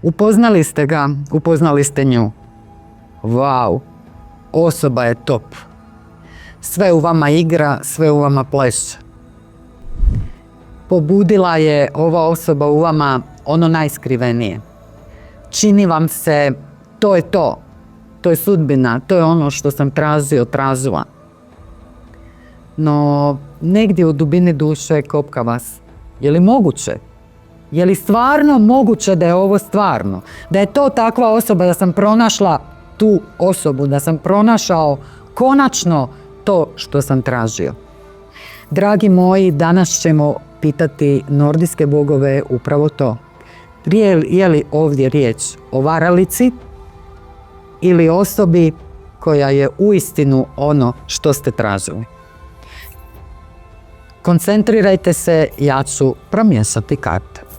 Upoznali ste ga, upoznali ste nju. Wow, osoba je top. Sve u vama igra, sve u vama pleše. Pobudila je ova osoba u vama ono najskrivenije. Čini vam se, to je to. To je sudbina, to je ono što sam tražila. No, negdje u dubini duše kopka vas. Je li moguće? Je li stvarno moguće da je ovo stvarno? Da je to takva osoba, da sam pronašla tu osobu, da sam pronašao konačno to što sam tražio. Dragi moji, danas ćemo pitati nordijske bogove upravo to. Je li ovdje riječ o varalici ili osobi koja je uistinu ono što ste tražili? Koncentrirajte se, ja ću promiješati karte.